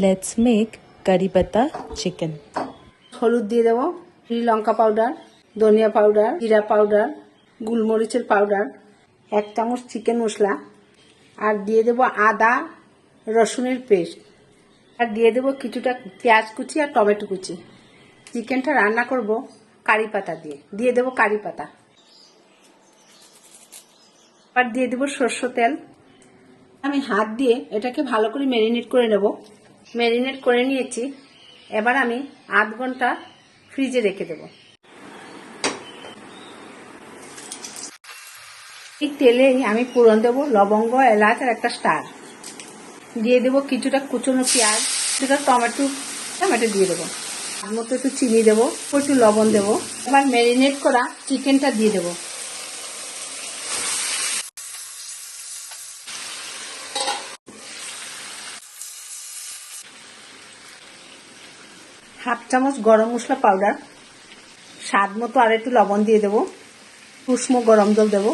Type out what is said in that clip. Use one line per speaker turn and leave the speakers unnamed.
Let's make কারি পাতা chicken.
হলুদ দিয়ে দেবো, লঙ্কা পাউডার, ধনিয়া পাউডার, জিরা পাউডার, গোলমরিচের পাউডার, 1 চামচ চিকেন মশলা, আর দিয়ে দেবো আদা রসুনের পেস্ট, আর দিয়ে দেবো কিছুটা পেঁয়াজ কুচি আর টমেটো কুচি। চিকেনটা রান্না করব কারি পাতা দিয়ে দেবো কারি পাতা, আর দিয়ে দেবো সরষের তেল। আমি হাত দিয়ে এটাকে ভালো করে ম্যারিনেট করে নেব। ম্যারিনেট করে নিয়েছি, এবার আমি আধ ঘন্টা ফ্রিজে রেখে দেব। এই তেলেই আমি ফোড়ন দেবো লবঙ্গ, এলাচ আর একটা স্টার। দিয়ে দেবো কিছুটা কুচনো পেঁয়াজ, কিছুটা টমেটো দিয়ে দেবো, আর মতো একটু চিনি দেবো, একটু লবণ দেবো। এবার ম্যারিনেট করা চিকেনটা দিয়ে দেবো। হাফ চামচ গরম মশলা পাউডার, স্বাদ মতো আর একটু লবণ দিয়ে দেবো, উষ্ণ গরম জল দেবো।